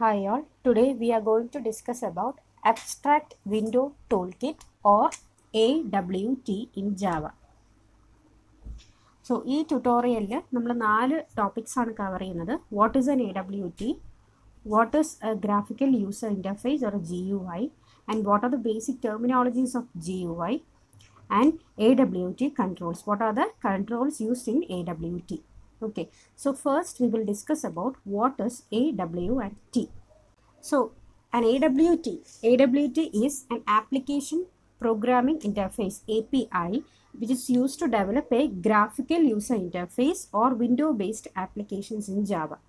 Hi all. Today we are going to discuss about Abstract Window Toolkit or AWT in Java. So, in this tutorial, we will 4 topics. What is an AWT? What is a graphical user interface or a GUI? And what are the basic terminologies of GUI? And AWT controls. What are the controls used in AWT? Okay, so first we will discuss about what is AWT. So, an AWT is an application programming interface API which is used to develop a graphical user interface or window based applications in Java.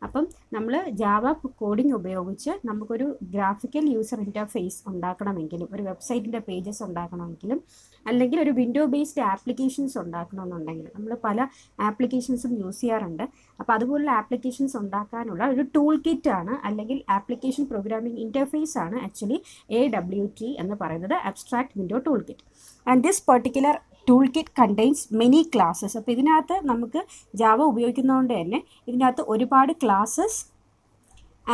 അപ്പം നമ്മൾ Java coding ഉപയോഗിച്ച് നമുക്കൊരു graphical user interface ഉണ്ടാക്കണമെങ്കിലും ഒരു വെബ്സൈറ്റിൻ്റെ pages ഉണ്ടാക്കണമെങ്കിലും അല്ലെങ്കിൽ ഒരു window based applications ഉണ്ടാക്കണമെന്നുണ്ടെങ്കിൽ നമ്മൾ പല ആപ്ലിക്കേഷൻസും use ചെയ്യാറുണ്ട്. അപ്പോൾ അതുപോലുള്ള ആപ്ലിക്കേഷൻസ് ഉണ്ടാക്കാനുള്ള ഒരു ടൂൾ കിറ്റാണ് അല്ലെങ്കിൽ ആപ്ലിക്കേഷൻ പ്രോഗ്രാമിംഗ് ഇൻ്റർഫേസ് ആണ് ആക്ച്വലി AWT എന്ന് പറയുന്നത്, abstract window tool kit. And this particular tool kit contains many classes. അപ്പോൾ ഇതിനകത്ത് നമുക്ക് ജാവ ഉപയോഗിക്കുന്നതുകൊണ്ട് തന്നെ ഇതിനകത്ത് ഒരുപാട് classes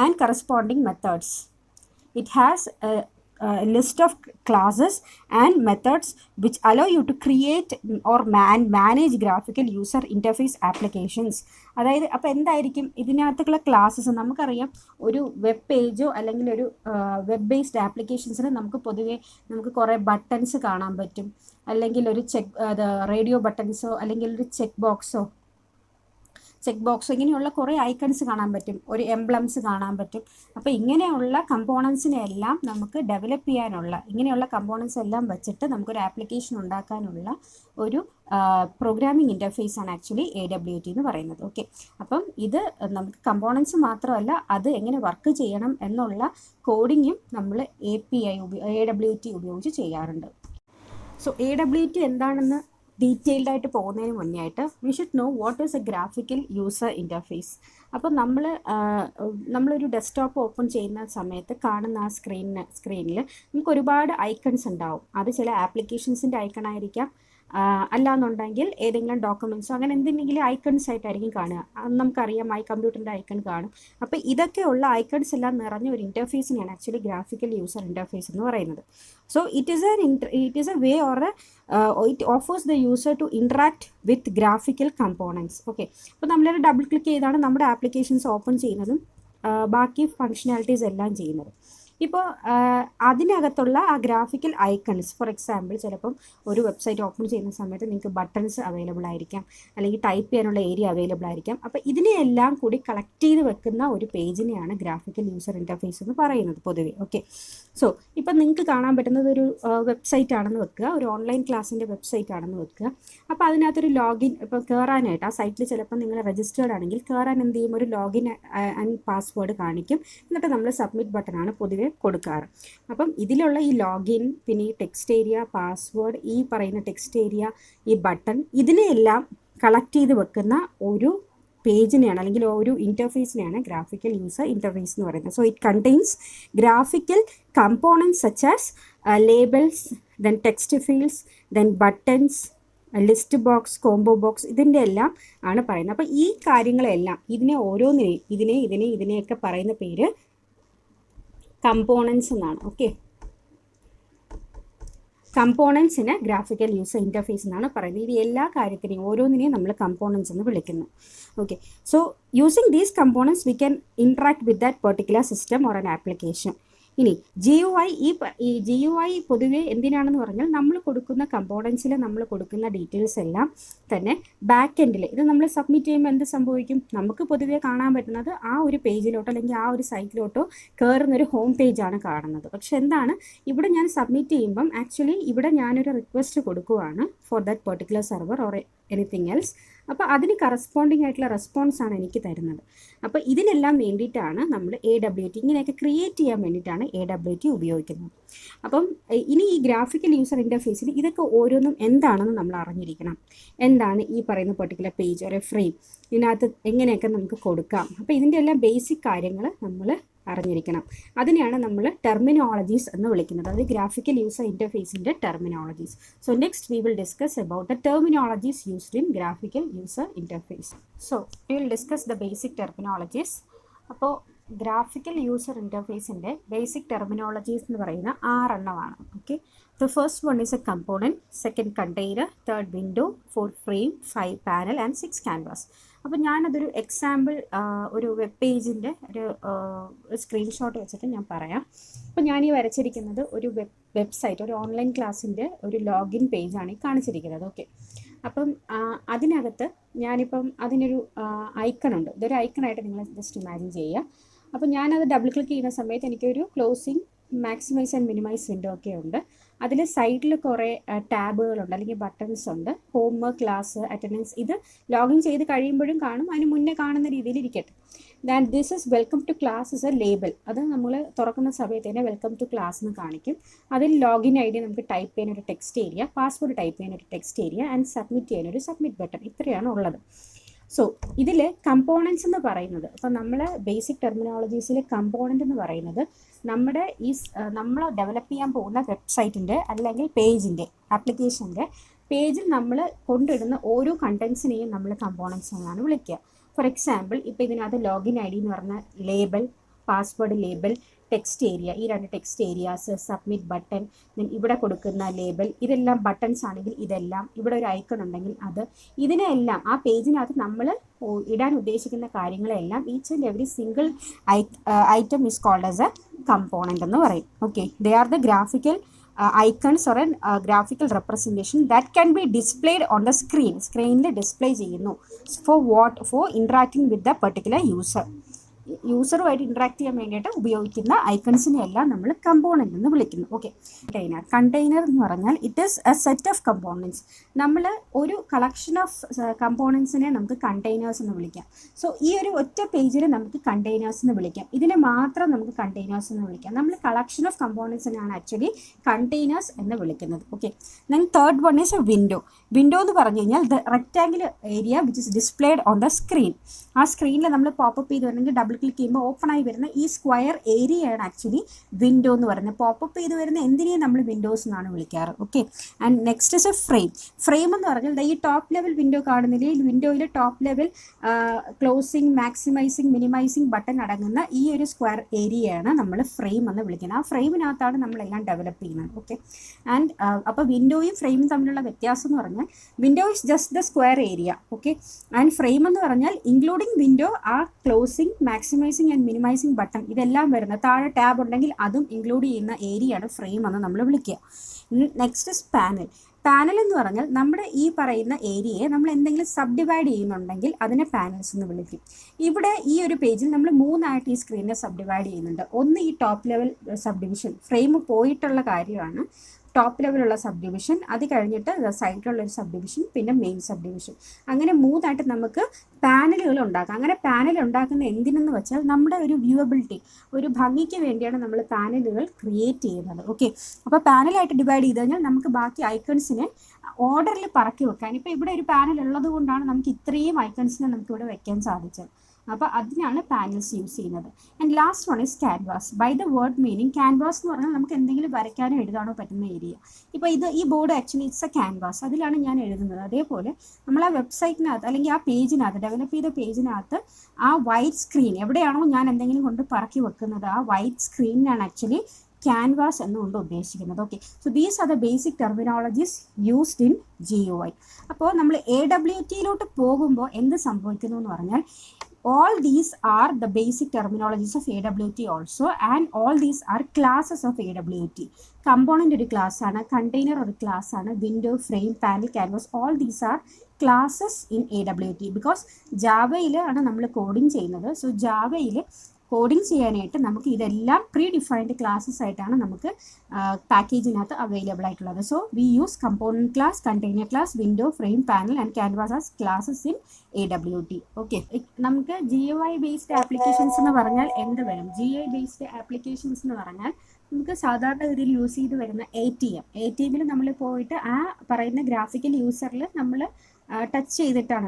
and corresponding methods. It has list of classes and methods which allow you to create or manage graphical user interface applications. അതായത് അപ്പോൾ എന്തായിരിക്കും ഇതിനകത്തുള്ള ക്ലാസ്സസ്? നമുക്കറിയാം ഒരു വെബ് പേജോ അല്ലെങ്കിൽ ഒരു വെബ് ബേസ്ഡ് ആപ്ലിക്കേഷൻസിന് നമുക്ക് കുറേ ബട്ടൺസ് കാണാൻ പറ്റും, അല്ലെങ്കിൽ ഒരു റേഡിയോ ബട്ടൺസോ അല്ലെങ്കിൽ ഒരു ചെക്ക് ബോക്സോ ഇങ്ങനെയുള്ള കുറേ ഐക്കൺസ് കാണാൻ പറ്റും, ഒരു എംബ്ലംസ് കാണാൻ പറ്റും. അപ്പോൾ ഇങ്ങനെയുള്ള കമ്പോണൻസിനെ എല്ലാം നമുക്ക് ഡെവലപ്പ് ചെയ്യാനുള്ള, ഇങ്ങനെയുള്ള കമ്പോണൻസ് എല്ലാം വെച്ചിട്ട് നമുക്കൊരു ആപ്ലിക്കേഷൻ ഉണ്ടാക്കാനുള്ള ഒരു പ്രോഗ്രാമിംഗ് ഇൻ്റർഫേസ് ആണ് ആക്ച്വലി AWT എന്ന് പറയുന്നത്. ഓക്കെ, അപ്പം ഇത് നമുക്ക് കമ്പോണൻസ് മാത്രമല്ല, അത് എങ്ങനെ വർക്ക് ചെയ്യണം എന്നുള്ള കോഡിങ്ങും നമ്മൾ AWT ഉപയോഗിച്ച് ചെയ്യാറുണ്ട്. സോ AWT എന്താണെന്ന് ഡീറ്റെയിൽഡ് ആയിട്ട് പോകുന്നതിന് മുന്നേ ആയിട്ട് V should know what is A graphical user interface. അപ്പോൾ നമ്മളൊരു ഡെസ്ക്ടോപ്പ് ഓപ്പൺ ചെയ്യുന്ന സമയത്ത് കാണുന്ന ആ സ്ക്രീനിൽ നമുക്ക് ഒരുപാട് ഐക്കൺസ് ഉണ്ടാവും. അത് ചില ആപ്ലിക്കേഷൻസിൻ്റെ ഐക്കൺ ആയിരിക്കാം, അല്ലാന്നുണ്ടെങ്കിൽ ഏതെങ്കിലും ഡോക്യുമെൻറ്റ്സോ അങ്ങനെ എന്തെങ്കിലും ഐക്കൺസ് ആയിട്ടായിരിക്കും കാണുക. നമുക്കറിയാം കമ്പ്യൂട്ടറിൻ്റെ ഐക്കൺ കാണും. അപ്പോൾ ഇതൊക്കെയുള്ള ഐക്കൺസ് എല്ലാം നിറഞ്ഞ ഒരു ഇൻ്റർഫേസിനെയാണ് ആക്ച്വലി ഗ്രാഫിക്കൽ യൂസർ ഇൻ്റർഫേസ് എന്ന് പറയുന്നത്. So it is a way or it offers the user to interact with graphical components. Okay, അപ്പോൾ നമ്മളൊരു ഡബിൾ ക്ലിക്ക് ചെയ്താണ് നമ്മുടെ ആപ്ലിക്കേഷൻസ് ഓപ്പൺ ചെയ്യുന്നതും ബാക്കി ഫങ്ഷനാലിറ്റീസ് എല്ലാം ചെയ്യുന്നത്. ഇപ്പോൾ അതിനകത്തുള്ള ആ ഗ്രാഫിക്കൽ ഐക്കൺസ്, ഫോർ എക്സാമ്പിൾ ചിലപ്പം ഒരു വെബ്സൈറ്റ് ഓപ്പൺ ചെയ്യുന്ന സമയത്ത് നിങ്ങൾക്ക് ബട്ടൺസ് അവൈലബിൾ ആയിരിക്കാം, അല്ലെങ്കിൽ ടൈപ്പ് ചെയ്യാനുള്ള ഏരിയ അവൈലബിൾ ആയിരിക്കാം. അപ്പോൾ ഇതിനെയെല്ലാം കൂടി കളക്ട് ചെയ്ത് വെക്കുന്ന ഒരു പേജിനെയാണ് ഗ്രാഫിക്കൽ യൂസർ ഇൻ്റർഫേസ് എന്ന് പറയുന്നത് പൊതുവെ. ഓക്കെ, സോ ഇപ്പം നിങ്ങൾക്ക് കാണാൻ പറ്റുന്നത് ഒരു വെബ്സൈറ്റ് ആണെന്ന് വെക്കുക, ഒരു ഓൺലൈൻ ക്ലാസ്സിൻ്റെ വെബ്സൈറ്റ് ആണെന്ന് വെക്കുക. അപ്പോൾ അതിനകത്തൊരു ലോഗിൻ, ഇപ്പോൾ കയറാനായിട്ട് ആ സൈറ്റിൽ ചിലപ്പോൾ നിങ്ങൾ രജിസ്റ്റേർഡ് ആണെങ്കിൽ കയറാൻ എന്ത് ചെയ്യും, ഒരു ലോഗിൻ ആൻഡ് പാസ്വേഡ് കാണിക്കും. എന്നിട്ട് നമ്മൾ സബ്മിറ്റ് ബട്ടണാണ് പൊതുവെ കൊടുക്കാറ്. അപ്പം ഇതിലുള്ള ഈ ലോഗിൻ, പിന്നെ ഈ ടെക്സ്റ്റ് ഏരിയ, പാസ്വേഡ്, ഈ പറയുന്ന ടെക്സ്റ്റ് ഏരിയ, ഈ ബട്ടൺ, ഇതിനെയെല്ലാം കളക്ട് ചെയ്ത് വെക്കുന്ന ഒരു പേജിനെയാണ് അല്ലെങ്കിൽ ഒരു ഇൻ്റർഫേസിനെയാണ് ഗ്രാഫിക്കൽ യൂസർ ഇൻ്റർഫേസ് എന്ന് പറയുന്നത്. So it contains graphical components such as labels, then text fields, then buttons, list box, combo box, ഇതിൻ്റെ എല്ലാം ആണ് പറയുന്നത്. അപ്പോൾ ഈ കാര്യങ്ങളെല്ലാം ഇതിനെയൊക്കെ പറയുന്ന പേര് കമ്പോണൻസ് എന്നാണ്. ഓക്കെ, കമ്പോണൻസിന് ഗ്രാഫിക്കൽ യൂസർ ഇൻ്റർഫേസ് എന്നാണ് പറയുന്നത്. ഇത് എല്ലാ കാര്യത്തിനെയും ഓരോന്നിനെയും നമ്മൾ കമ്പോണൻസ് എന്ന് വിളിക്കുന്നു. Okay, so using these components we can interact with that particular system or an application. ഇനി GUI, ഈ GUI പൊതുവെ എന്തിനാണെന്ന് പറഞ്ഞാൽ നമ്മൾ കൊടുക്കുന്ന കമ്പോണൻസിൽ നമ്മൾ കൊടുക്കുന്ന ഡീറ്റെയിൽസ് എല്ലാം തന്നെ ബാക്ക് എൻഡിൽ ഇത് നമ്മൾ സബ്മിറ്റ് ചെയ്യുമ്പോൾ എന്ത് സംഭവിക്കും, നമുക്ക് പൊതുവെ കാണാൻ പറ്റുന്നത് ആ ഒരു പേജിലോട്ടോ അല്ലെങ്കിൽ ആ ഒരു സൈറ്റിലോട്ടോ കയറുന്നൊരു ഹോം പേജാണ് കാണുന്നത്. പക്ഷെ എന്താണ് ഇവിടെ ഞാൻ സബ്മിറ്റ് ചെയ്യുമ്പം ആക്ച്വലി ഇവിടെ ഞാനൊരു റിക്വസ്റ്റ് കൊടുക്കുകയാണ് four that particular server or anything else. അപ്പോൾ അതിന് കറസ്പോണ്ടിങ് ആയിട്ടുള്ള റെസ്പോൺസാണ് എനിക്ക് തരുന്നത്. അപ്പോൾ ഇതിനെല്ലാം വേണ്ടിയിട്ടാണ് നമ്മൾ AWT, ഇങ്ങനെയൊക്കെ ക്രിയേറ്റ് ചെയ്യാൻ വേണ്ടിയിട്ടാണ് AWT ഉപയോഗിക്കുന്നത്. അപ്പം ഇനി ഈ ഗ്രാഫിക്കൽ യൂസർ ഇൻ്റർഫേസിൽ ഇതൊക്കെ ഓരോന്നും എന്താണെന്ന് നമ്മൾ അറിഞ്ഞിരിക്കണം. എന്താണ് ഈ പറയുന്ന പെർട്ടിക്കുലർ പേജ് ഒരു ഫ്രെയിം, ഇതിനകത്ത് എങ്ങനെയൊക്കെ നമുക്ക് കൊടുക്കാം. അപ്പോൾ ഇതിൻ്റെ എല്ലാം ബേസിക് കാര്യങ്ങൾ നമ്മൾ അറിഞ്ഞിരിക്കണം. അതിനെയാണ് നമ്മൾ ടെർമിനോളജീസ് എന്ന് വിളിക്കുന്നത്. അത് ഗ്രാഫിക്കൽ യൂസർ ഇൻ്റർഫേസിൻ്റെ terminologies. So next we will discuss about the terminologies used in graphical user interface. So we will discuss the basic terminologies. അപ്പോൾ ഗ്രാഫിക്കൽ യൂസർ ഇൻ്റർഫേസിൻ്റെ ബേസിക് ടെർമിനോളജീസ് എന്ന് പറയുന്ന 6 എണ്ണമാണ്. Okay, the first one is a component, second container, third window, 4 frame, 5 panel and 6 canvas. അപ്പോൾ ഞാനതൊരു example ഒരു web പേജിൻ്റെ ഒരു സ്ക്രീൻഷോട്ട് വെച്ചിട്ട് ഞാൻ പറയാം. അപ്പോൾ ഞാൻ ഈ വരച്ചിരിക്കുന്നത് ഒരു വെബ്സൈറ്റ്, ഒരു ഓൺലൈൻ ക്ലാസ്സിൻ്റെ ഒരു ലോഗിൻ പേജാണ് ഈ കാണിച്ചിരിക്കുന്നത്. ഓക്കെ, അപ്പം അതിനകത്ത് ഞാനിപ്പം അതിനൊരു ഐക്കണുണ്ട്. ഇതൊരു ഐക്കണായിട്ട് നിങ്ങൾ ജസ്റ്റ് ഇമാജിൻ ചെയ്യുക. അപ്പോൾ ഞാനത് ഡബിൾ ക്ലിക്ക് ചെയ്യുന്ന സമയത്ത് എനിക്കൊരു closing, maximise and minimise window ഒക്കെ ഉണ്ട്. അതിൽ സൈഡിൽ കുറേ ടാബുകളുണ്ട് അല്ലെങ്കിൽ ബട്ടൺസ് ഉണ്ട്. Home, class, attendance. ഇത് ലോഗിൻ ചെയ്ത് കഴിയുമ്പോഴും കാണും, അതിന് മുന്നേ കാണുന്ന രീതിയിൽ ഇരിക്കട്ടെ. Then this is welcome to class is a label. അത് നമ്മൾ തുറക്കുന്ന സമയത്ത് തന്നെ വെൽക്കം ടു ക്ലാസ് എന്ന് കാണിക്കും. അതിൽ ലോഗിൻ ഐ ഡി നമുക്ക് ടൈപ്പ് ചെയ്യാൻ ഒരു ടെക്സ്റ്റ് ഏരിയ, പാസ്വേഡ് ടൈപ്പ് ചെയ്യാൻ ഒരു ടെക്സ്റ്റ് ഏരിയ ആൻഡ് സബ്മിറ്റ് ചെയ്യാൻ ഒരു സബ്മിറ്റ് ബട്ടൺ. ഇത്രയാണ് ഉള്ളത്. സോ ഇതിൽ കമ്പോണൻസ് എന്ന് പറയുന്നത്, അപ്പോൾ നമ്മൾ ബേസിക് ടെർമിനോളജീസിൽ കമ്പോണൻ്റ് എന്ന് പറയുന്നത് നമ്മൾ ഡെവലപ്പ് ചെയ്യാൻ പോകുന്ന വെബ്സൈറ്റിൻ്റെ അല്ലെങ്കിൽ പേജിൻ്റെ, ആപ്ലിക്കേഷൻ്റെ പേജിൽ നമ്മൾ കൊണ്ടിടുന്ന ഓരോ കണ്ടൻസിനെയും നമ്മൾ കമ്പോണൻസ് എന്നാണ് വിളിക്കുക. ഫോർ എക്സാമ്പിൾ, ഇപ്പോൾ ഇതിനകത്ത് ലോഗിൻ ഐ ഡി എന്ന് പറഞ്ഞ label, password label, text area, ഈ 2 ടെക്സ്റ്റ് ഏരിയാസ്, സബ്മിറ്റ് ബട്ടൺ, ഇവിടെ കൊടുക്കുന്ന ലേബൽ, ഇതെല്ലാം ബട്ടൺസ് ആണെങ്കിൽ ഇതെല്ലാം, ഇവിടെ ഒരു ഐക്കൺ ഉണ്ടെങ്കിൽ അത്, ഇതിനെല്ലാം ആ പേജിനകത്ത് നമ്മൾ ഇടാൻ ഉദ്ദേശിക്കുന്ന കാര്യങ്ങളെല്ലാം each and every single item is called as a component എന്ന് പറയും. Okay, they are the graphical icons or a graphical representation that can be displayed on the screen. സ്ക്രീനിൽ ഡിസ്പ്ലേ ചെയ്യുന്നു. for interacting with the particular user. യൂസറുമായിട്ട് interact ചെയ്യാൻ വേണ്ടിയിട്ട് ഉപയോഗിക്കുന്ന ഐക്കൺസിനെ എല്ലാം നമ്മൾ കമ്പോണൻ്റ് എന്ന് വിളിക്കുന്നു. ഓക്കെ, കണ്ടെയ്നർ എന്ന് പറഞ്ഞാൽ it is A set of components. നമ്മൾ ഒരു കളക്ഷൻ ഓഫ് കമ്പോണൻസിനെ നമുക്ക് കണ്ടെയ്നേഴ്സ് എന്ന് വിളിക്കാം. സോ ഈ ഒരു ഒറ്റ പേജിൽ നമുക്ക് കണ്ടെയ്നേഴ്സ് എന്ന് വിളിക്കാം. ഇതിനെ മാത്രം നമുക്ക് കണ്ടെയ്നേഴ്സ് എന്ന് വിളിക്കാം. നമ്മൾ കളക്ഷൻ ഓഫ് കമ്പോണൻസിനാണ് ആക്ച്വലി കണ്ടെയ്നേഴ്സ് എന്ന് വിളിക്കുന്നത്. Okay, then third one is A window. Window എന്ന് പറഞ്ഞു കഴിഞ്ഞാൽ the rectangular area which is displayed on the screen. ആ സ്ക്രീനിൽ നമ്മൾ പോപ്പപ്പ് ചെയ്ത് വരണമെങ്കിൽ ഡബിൾ ക്ലിക്ക് ചെയ്യുമ്പോൾ ഓപ്പൺ ആയി വരുന്ന ഈ സ്ക്വയർ ഏരിയയാണ് ആക്ച്വലി വിൻഡോ എന്ന് പറയുന്നത്. പോപ്പപ്പ് ചെയ്ത് വരുന്ന എന്തിനേയും നമ്മൾ വിൻഡോസ് എന്നാണ് വിളിക്കാറ്. Okay, and next is a frame. Frame എന്ന് പറഞ്ഞാൽ ഈ ടോപ്പ് ലെവൽ വിൻഡോ കാണുന്നില്ല, ഈ വിൻഡോയിൽ top level closing, maximising, minimising button അടങ്ങുന്ന ഈ ഒരു സ്ക്വയർ ഏരിയയാണ് നമ്മൾ ഫ്രെയിം എന്ന് വിളിക്കുന്നത്. ആ ഫ്രെയിമിനകത്താണ് നമ്മളെല്ലാം ഡെവലപ്പ് ചെയ്യുന്നത്. ഓക്കെ, ആൻഡ് അപ്പോൾ വിൻഡോയും ഫ്രെയിമും തമ്മിലുള്ള വ്യത്യാസം എന്ന് പറഞ്ഞാൽ window is just the square area. Okay, and frame എന്ന് പറഞ്ഞാൽ ഇൻക്ലൂഡിങ് വിൻഡോ ആ closing, maximising and minimising button ഇതെല്ലാം വരുന്ന, താഴെ ടാബ് ഉണ്ടെങ്കിൽ അതും ഇൻക്ലൂഡ് ചെയ്യുന്ന ഏരിയയാണ് ഫ്രെയിം എന്ന് നമ്മൾ വിളിക്കുക. Next is panel. പാനൽ എന്ന് പറഞ്ഞാൽ നമ്മുടെ ഈ പറയുന്ന ഏരിയയെ നമ്മൾ എന്തെങ്കിലും സബ് ഡിവൈഡ് ചെയ്യുന്നുണ്ടെങ്കിൽ അതിനെ പാനൽസ് എന്ന് വിളിക്കും. ഇവിടെ ഈ ഒരു പേജിൽ നമ്മൾ 3 ഈ സ്ക്രീനിനെ സബ് ഡിവൈഡ് ചെയ്യുന്നുണ്ട്. ഒന്ന് ഈ top level sub division, frame പോയിട്ടുള്ള കാര്യമാണ് ടോപ്പ് ലെവലുള്ള സബ് ഡിവിഷൻ, അത് കഴിഞ്ഞിട്ട് സൈഡിലുള്ളൊരു സബ് ഡിവിഷൻ, പിന്നെ മെയിൻ സബ് ഡിവിഷൻ. അങ്ങനെ 3 നമുക്ക് പാനലുകൾ ഉണ്ടാക്കാം. അങ്ങനെ പാനൽ ഉണ്ടാക്കുന്ന എന്തിനെന്ന് വെച്ചാൽ നമ്മുടെ ഒരു വ്യൂവബിലിറ്റി, ഒരു ഭംഗിക്ക് വേണ്ടിയാണ് നമ്മൾ പാനലുകൾ ക്രിയേറ്റ് ചെയ്യുന്നത്. ഓക്കെ, അപ്പോൾ പാനലായിട്ട് ഡിവൈഡ് ചെയ്ത് കഴിഞ്ഞാൽ നമുക്ക് ബാക്കി ഐക്കൺസിനെ ഓർഡറിൽ പറക്കി വെക്കാൻ, ഇപ്പോൾ ഇവിടെ ഒരു പാനൽ ഉള്ളത് കൊണ്ടാണ് നമുക്ക് ഇത്രയും ഐക്കൺസിനെ നമുക്കിവിടെ വെക്കാൻ സാധിച്ചത്. അപ്പോൾ അതിനാണ് പാനൽസ് യൂസ് ചെയ്യുന്നത്. And last one is canvas. By the word meaning, canvas എന്ന് പറഞ്ഞാൽ നമുക്ക് എന്തെങ്കിലും വരയ്ക്കാനോ എഴുതാനോ പറ്റുന്ന ഏരിയ. ഇപ്പോൾ ഈ board actually it's A canvas, അതിലാണ് ഞാൻ എഴുതുന്നത്. അതേപോലെ നമ്മൾ ആ വെബ്സൈറ്റിനകത്ത് അല്ലെങ്കിൽ ആ പേജിനകത്ത്, ഡെവലപ്പ് ചെയ്ത പേജിനകത്ത് ആ വൈറ്റ് സ്ക്രീൻ എവിടെയാണോ ഞാൻ എന്തെങ്കിലും കൊണ്ട് പറക്കി വെക്കുന്നത്, ആ വൈറ്റ് സ്ക്രീനിനാണ് ആക്ച്വലി ക്യാൻവാസ് എന്നുകൊണ്ട് ഉദ്ദേശിക്കുന്നത്. Okay, so these are the basic terminologies used in GUI. അപ്പോൾ നമ്മൾ AWTയിലോട്ട് പോകുമ്പോൾ എന്ത് സംഭവിക്കുന്നു എന്ന് പറഞ്ഞാൽ all these are the basic terminologies of AWT also, and all these are classes of AWT. Component ഒരു class ആണ്, container ഒരു class ആണ്, window, frame, panel, canvas, all these are classes in AWT because ജാവയിൽ ആണ് നമ്മൾ coding ചെയ്യുന്നത്. So ജാവയിൽ coding ചെയ്യാനായിട്ട് നമുക്ക് ഇതെല്ലാം പ്രീ ഡിഫൈൻഡ് ക്ലാസ്സസ് ആയിട്ടാണ് നമുക്ക് പാക്കേജിനകത്ത് അവൈലബിൾ ആയിട്ടുള്ളത്. So we use component class, container class, window, frame, panel and canvas as classes in AWT. Okay, നമുക്ക് GUI ബേസ്ഡ് ആപ്ലിക്കേഷൻസ് എന്ന് പറഞ്ഞാൽ എന്ത് വരും? GUI ബേസ്ഡ് ആപ്ലിക്കേഷൻസ് എന്ന് പറഞ്ഞാൽ നമുക്ക് സാധാരണ രീതിയിൽ യൂസ് ചെയ്ത് വരുന്ന ATM നമ്മൾ പോയിട്ട് ആ പറയുന്ന ഗ്രാഫിക്കൽ യൂസറിൽ നമ്മൾ ടച്ച് ചെയ്തിട്ടാണ്,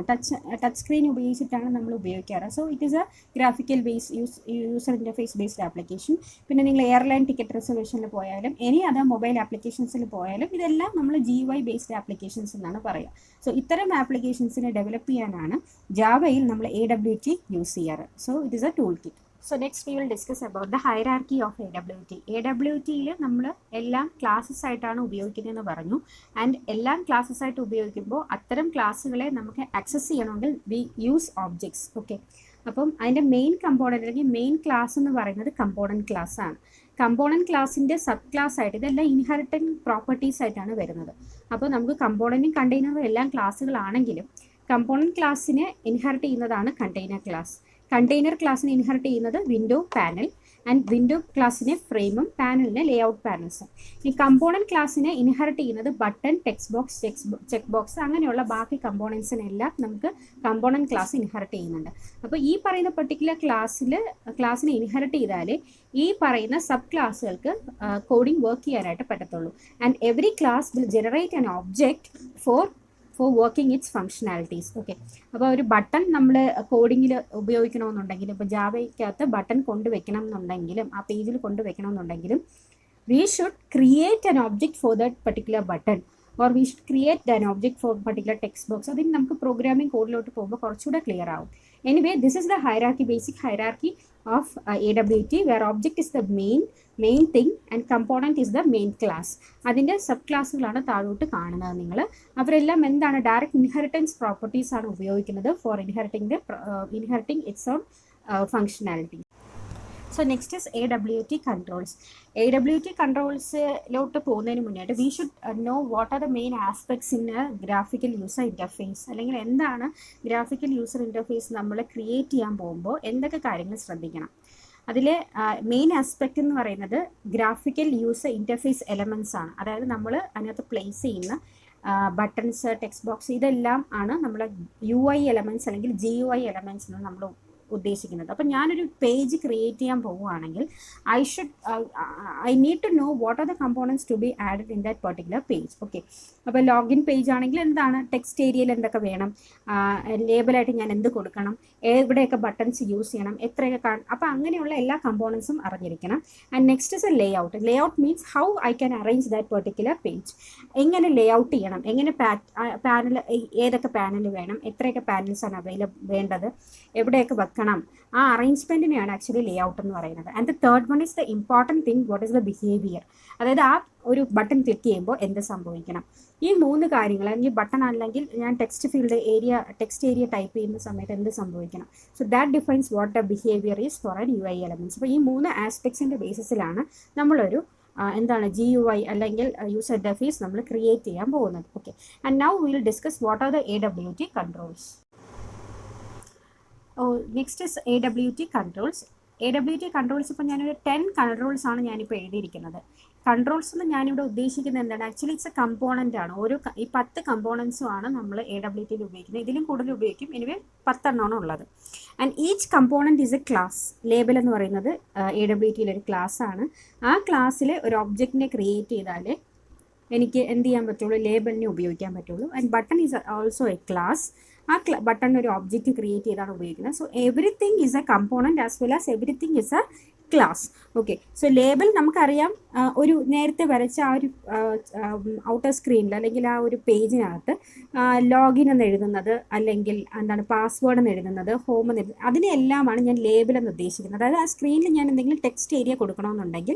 ടച്ച് സ്ക്രീൻ ഉപയോഗിച്ചിട്ടാണ് നമ്മൾ ഉപയോഗിക്കാറ്. So it is A graphical base user interface based application. പിന്നെ നിങ്ങൾ എയർലൈൻ ടിക്കറ്റ് റിസർവേഷനിൽ പോയാലും എനി അതർ മൊബൈൽ ആപ്ലിക്കേഷൻസിൽ പോയാലും ഇതെല്ലാം നമ്മൾ GUI ബേസ്ഡ് ആപ്ലിക്കേഷൻസ് എന്നാണ് പറയുക. സോ ഇത്തരം ആപ്ലിക്കേഷൻസിനെ ഡെവലപ്പ് ചെയ്യാനാണ് ജാവയിൽ നമ്മൾ AWT യൂസ് ചെയ്യാറ്. So it is A tool kit. So next we will discuss about the hierarchy of AWT. AWTയിൽ നമ്മൾ എല്ലാം ക്ലാസ്സസ് ആയിട്ടാണ് ഉപയോഗിക്കുന്നതെന്ന് പറഞ്ഞു. ആൻഡ് എല്ലാം ക്ലാസ്സസ് ആയിട്ട് ഉപയോഗിക്കുമ്പോൾ അത്തരം ക്ലാസ്സുകളെ നമുക്ക് ആക്സസ് ചെയ്യണമെങ്കിൽ വി യൂസ് ഓബ്ജക്ട്സ്. ഓക്കെ, അപ്പം അതിൻ്റെ മെയിൻ കമ്പോണൻറ്റ് അല്ലെങ്കിൽ മെയിൻ ക്ലാസ് എന്ന് പറയുന്നത് കമ്പോണൻറ്റ് ക്ലാസ് ആണ്. കമ്പോണൻറ്റ് ക്ലാസ്സിൻ്റെ സബ് ക്ലാസ് ആയിട്ട് ഇതെല്ലാം ഇൻഹെറിറ്റൻറ്റ് പ്രോപ്പർട്ടീസ് ആയിട്ടാണ് വരുന്നത്. അപ്പോൾ നമുക്ക് കമ്പോണൻറ്റും കണ്ടെയ്നറും എല്ലാം ക്ലാസ്സുകളാണെങ്കിലും കമ്പോണൻറ്റ് ക്ലാസ്സിനെ ഇൻഹെറിറ്റ് ചെയ്യുന്നതാണ് കണ്ടെയ്നർ ക്ലാസ്. കണ്ടെയ്നർ ക്ലാസ്സിനെ ഇൻഹെറിറ്റ് ചെയ്യുന്നത് വിൻഡോ പാനൽ, ആൻഡ് വിൻഡോ ക്ലാസ്സിനെ ഫ്രെയിമും പാനലിനെ ലേ ഔട്ട് പാനൽസും. ഈ കമ്പോണൻറ്റ് ക്ലാസ്സിനെ ഇൻഹെറിറ്റ് ചെയ്യുന്നത് button, text box, check box അങ്ങനെയുള്ള ബാക്കി കമ്പോണൻസിനെല്ലാം നമുക്ക് കമ്പോണൻറ്റ് ക്ലാസ് ഇൻഹെറിറ്റ് ചെയ്യുന്നുണ്ട്. അപ്പോൾ ഈ പറയുന്ന പെർട്ടിക്കുലർ ക്ലാസ്സിനെ ഇൻഹെറിറ്റ് ചെയ്താൽ ഈ പറയുന്ന സബ് ക്ലാസ്സുകൾക്ക് കോഡിംഗ് വർക്ക് ചെയ്യാനായിട്ട് പറ്റത്തുള്ളൂ. And every class will generate an object for working its functionalities. Okay, അപ്പോൾ ഒരു ബട്ടൺ നമ്മൾ കോഡിങ്ങിൽ ഉപയോഗിക്കണമെന്നുണ്ടെങ്കിലും ഇപ്പോൾ ജാവയ്ക്കകത്ത് ബട്ടൺ കൊണ്ടുവയ്ക്കണം എന്നുണ്ടെങ്കിലും ആ പേജിൽ കൊണ്ടുവയ്ക്കണം എന്നുണ്ടെങ്കിലും we should create an object for that particular button or we should create an object for particular text box. അതിന് നമുക്ക് പ്രോഗ്രാമിംഗ് കോഡിലോട്ട് പോകുമ്പോൾ കുറച്ചുകൂടെ ക്ലിയർ ആവും. Anyway, this is the hierarchy, basic hierarchy of AWT, where object is the main thing and component is the main class. അതിൻ്റെ sub ക്ലാസ്സുകളാണ് താഴോട്ട് കാണുന്നത് നിങ്ങൾ. അവരെല്ലാം എന്താണ്, ഡയറക്റ്റ് ഇൻഹെറിറ്റൻസ് പ്രോപ്പർട്ടീസ് ആണ് ഉപയോഗിക്കുന്നത് for inheriting its own functionality. So next is AWT controls. AWT കൺട്രോൾസിലോട്ട് പോകുന്നതിന് മുന്നായിട്ട് we should know what are the main aspects in a graphical user interface. അല്ലെങ്കിൽ എന്താണ് ഗ്രാഫിക്കൽ യൂസർ ഇൻ്റർഫേസ് നമ്മൾ ക്രിയേറ്റ് ചെയ്യാൻ പോകുമ്പോൾ എന്തൊക്കെ കാര്യങ്ങൾ ശ്രദ്ധിക്കണം. അതിൽ മെയിൻ ആസ്പെക്റ്റ് എന്ന് പറയുന്നത് ഗ്രാഫിക്കൽ യൂസർ ഇൻ്റർഫേസ് എലമെൻറ്റ്സ് ആണ്. അതായത് നമ്മൾ അതിനകത്ത് പ്ലേസ് ചെയ്യുന്ന ബട്ടൺസ്, ടെക്സ്റ്റ് ബോക്സ്, ഇതെല്ലാം ആണ് നമ്മൾ UI എലമെൻറ്റ്സ് അല്ലെങ്കിൽ GUI എലമെൻറ്റ്സ് എന്ന് നമ്മൾ ഉദ്ദേശിക്കുന്നത്. അപ്പം ഞാനൊരു പേജ് ക്രിയേറ്റ് ചെയ്യാൻ പോവുകയാണെങ്കിൽ I need to know what are the components to be added in that particular page. Okay, അപ്പോൾ ലോഗിൻ പേജ് ആണെങ്കിൽ എന്താണ്, ടെക്സ്റ്റ് ഏരിയയിൽ എന്തൊക്കെ വേണം, ലേബലായിട്ട് ഞാൻ എന്ത് കൊടുക്കണം, എവിടെയൊക്കെ ബട്ടൺസ് യൂസ് ചെയ്യണം, എത്രയൊക്കെ അപ്പോൾ അങ്ങനെയുള്ള എല്ലാ കമ്പോണൻസും അറിഞ്ഞിരിക്കണം. And next is A Leh out. Leh out means how I can arrange that particular page. എങ്ങനെ ലേ ഔട്ട് ചെയ്യണം, എങ്ങനെ പാനൽ, ഏതൊക്കെ പാനൽ വേണം, എത്രയൊക്കെ പാനൽസാണ് വേണ്ടത്, എവിടെയൊക്കെ വെക്കണം, ആ അറേഞ്ച്മെൻറ്റിനെയാണ് ആക്ച്വലി ലേ ഔട്ട് എന്ന് പറയുന്നത്. And the third one is the important thing, what is the behaviour. അതായത് ആ ഒരു ബട്ടൺ ക്ലിക്ക് ചെയ്യുമ്പോൾ എന്ത് സംഭവിക്കണം. ഈ 3 കാര്യങ്ങൾ, അല്ലെങ്കിൽ ബട്ടൺ അല്ലെങ്കിൽ ഞാൻ ടെക്സ്റ്റ് ഏരിയ ടൈപ്പ് ചെയ്യുന്ന സമയത്ത് എന്ത് സംഭവിക്കണം. So that defines what the behaviour is for an UI elements. അപ്പോൾ ഈ 3 ആസ്പെക്ട്സിൻ്റെ ബേസിസിലാണ് നമ്മളൊരു GUI അല്ലെങ്കിൽ യൂസർ ഇൻ്റർഫേസ് നമ്മൾ ക്രിയേറ്റ് ചെയ്യാൻ പോകുന്നത്. Okay, and now we will discuss what are the AWT controls. Next is AWT controls. AWT controls ഇപ്പോൾ ഞാനൊരു 10 controls ആണ് ഞാനിപ്പോൾ എഴുതിയിരിക്കുന്നത്. കൺട്രോൾസ് എന്ന് ഞാനിവിടെ ഉദ്ദേശിക്കുന്നത് എന്താണ്, ആക്ച്വലി ഇറ്റ്സ് എ കമ്പോണൻ്റ് ആണ്. ഈ 10 കമ്പോണൻസും ആണ് നമ്മൾ AWTയിൽ ഉപയോഗിക്കുന്നത്. ഇതിലും കൂടുതൽ ഉപയോഗിക്കും. എനിവേ 10 എണ്ണമാണ് ഉള്ളത്. And each component is A class. Label എന്ന് പറയുന്നത് AWTയിൽ ഒരു ക്ലാസ് ആണ്. ആ ക്ലാസ്സിൽ ഒരു ഒബ്ജക്റ്റിനെ ക്രിയേറ്റ് ചെയ്താൽ എനിക്ക് എന്ത് ചെയ്യാൻ പറ്റുള്ളൂ, ലേബലിനെ ഉപയോഗിക്കാൻ പറ്റുള്ളൂ. And button is also A class. ആ ബട്ടൺ ഒരു ഒബ്ജക്റ്റ് ക്രിയേറ്റ് ചെയ്താണ് ഉപയോഗിക്കുന്നത്. So everything is a component as well as everything is A class. Okay, so label നമുക്കറിയാം, ഒരു നേരത്തെ വരച്ച ആ ഒരു ഔട്ടർ സ്ക്രീനിൽ അല്ലെങ്കിൽ ആ ഒരു പേജിനകത്ത് ലോഗിൻ എന്ന് എഴുതുന്നത്, അല്ലെങ്കിൽ എന്താണ് പാസ്വേഡ് എന്ന് എഴുതുന്നത്, ഹോം എന്ന് എഴുതുന്നത്, അതിനെല്ലാമാണ് ഞാൻ ലേബൽ എന്ന് ഉദ്ദേശിക്കുന്നത്. അതായത് ആ സ്ക്രീനിൽ ഞാൻ എന്തെങ്കിലും ടെക്സ്റ്റ് ഏരിയ കൊടുക്കണമെന്നുണ്ടെങ്കിൽ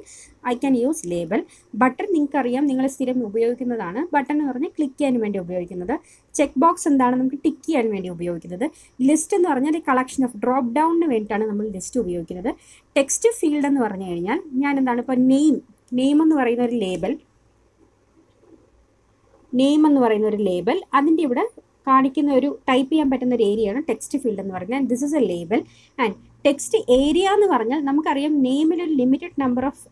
I can use label. Button നിങ്ങൾക്കറിയാം, നിങ്ങൾ സ്ഥിരം ഉപയോഗിക്കുന്നതാണ്. ബട്ടൺ എന്ന് പറഞ്ഞാൽ ക്ലിക്ക് ചെയ്യാൻ വേണ്ടി ഉപയോഗിക്കുന്നത്. ചെക്ക് ബോക്സ് എന്താണ്, നമുക്ക് ടിക്ക് ചെയ്യാൻ വേണ്ടി ഉപയോഗിക്കുന്നത്. ലിസ്റ്റ് എന്ന് പറഞ്ഞാൽ കളക്ഷൻ ഓഫ് ഡ്രോപ്പ് ഡൗണിന് വേണ്ടിയിട്ടാണ് നമ്മൾ ലിസ്റ്റ് ഉപയോഗിക്കുന്നത്. ടെക്സ്റ്റ് ഫീൽഡ് എന്ന് പറഞ്ഞു കഴിഞ്ഞാൽ ഞാൻ എന്താണ്, ഇപ്പോൾ നെയിം എന്ന് പറയുന്ന ഒരു ലേബൽ, അതിൻ്റെ ഇവിടെ കാണിക്കുന്ന ഒരു ടൈപ്പ് ചെയ്യാൻ പറ്റുന്ന ഒരു ഏരിയയാണ് ടെക്സ്റ്റ് ഫീൽഡ് എന്ന് പറയുന്നത്. This is a label. And text area എന്ന് പറഞ്ഞാൽ നമുക്കറിയാം നെയിമിലൊരു ലിമിറ്റഡ് നമ്പർ ഓഫ്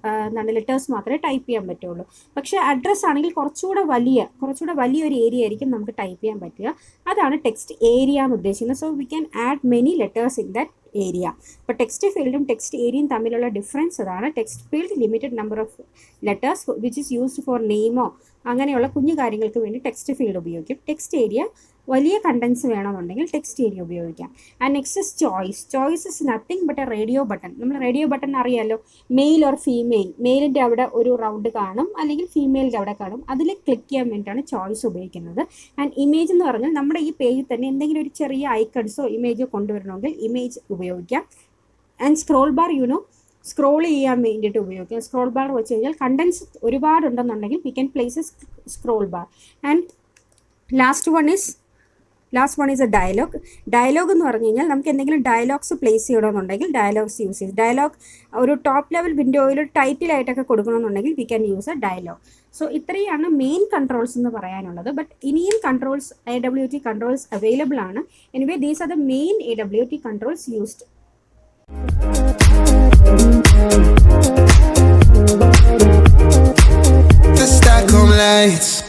ലെറ്റേഴ്സ് മാത്രമേ ടൈപ്പ് ചെയ്യാൻ പറ്റുള്ളൂ. പക്ഷേ അഡ്രസ്സ് ആണെങ്കിൽ കുറച്ചുകൂടെ വലിയൊരു ഏരിയ ആയിരിക്കും നമുക്ക് ടൈപ്പ് ചെയ്യാൻ പറ്റുക. അതാണ് ടെക്സ്റ്റ് ഏരിയ എന്ന് ഉദ്ദേശിക്കുന്നത്. So we can add many letters in that area. അപ്പോൾ ടെക്സ്റ്റ് ഫീൽഡും ടെക്സ്റ്റ് ഏരിയയും തമ്മിലുള്ള ഡിഫറൻസ് അതാണ്. Text field limited number of letters which is used for നെയിമോ അങ്ങനെയുള്ള കുഞ്ഞു കാര്യങ്ങൾക്ക് വേണ്ടി ടെക്സ്റ്റ് ഫീൽഡ് ഉപയോഗിക്കും. ടെക്സ്റ്റ് ഏരിയ വലിയ കണ്ടൻസ് വേണമെന്നുണ്ടെങ്കിൽ ടെക്സ്റ്റ് ഏരിയ ഉപയോഗിക്കാം. And next is choice is nothing but a radio button. നമ്മൾ റേഡിയോ ബട്ടൺ അറിയാമല്ലോ, മെയിൽ ഓർ ഫീമെയിൽ. മെയിലിൻ്റെ അവിടെ ഒരു റൗണ്ട് കാണും, അല്ലെങ്കിൽ ഫീമെയിലിൻ്റെ അവിടെ കാണും. അതിൽ ക്ലിക്ക് ചെയ്യാൻ വേണ്ടിയിട്ടാണ് ചോയ്സ് ഉപയോഗിക്കുന്നത്. ആൻഡ് ഇമേജ് എന്ന് പറഞ്ഞാൽ നമ്മുടെ ഈ പേജിൽ തന്നെ എന്തെങ്കിലും ഒരു ചെറിയ ഐക്കൺസോ ഇമേജോ കൊണ്ടുവരണമെങ്കിൽ ഇമേജ് ഉപയോഗിക്കാം. ആൻഡ് സ്ക്രോൾ ബാർ സ്ക്രോൾ ചെയ്യാൻ വേണ്ടിയിട്ട് ഉപയോഗിക്കാം. സ്ക്രോൾ ബാർ വെച്ച് കഴിഞ്ഞാൽ കണ്ടൻസ് ഒരുപാടുണ്ടെന്നുണ്ടെങ്കിൽ we can place a scroll bar. And last one is a dialog. Dialog എന്ന് പറഞ്ഞു കഴിഞ്ഞാൽ നമുക്ക് എന്തെങ്കിലും ഡയലോഗ്സ് പ്ലേസ് ചെയ്യണമെന്നുണ്ടെങ്കിൽ ഡയലോഗ്സ് യൂസ് ചെയ്യും. ഡയലോഗ് ഒരു ടോപ്പ് ലെവൽ വിൻഡോയിൽ ടൈറ്റിലായിട്ടൊക്കെ കൊടുക്കണമെന്നുണ്ടെങ്കിൽ we can use a dialog. So ഇത്രയാണ് മെയിൻ കൺട്രോൾസ് എന്ന് പറയാനുള്ളത്. ബട്ട് ഇനിയും കൺട്രോൾസ് AWT കൺട്രോൾസ് അവൈലബിൾ ആണ്. Anyway these are the main AWT controls used. The Stockholm Lights.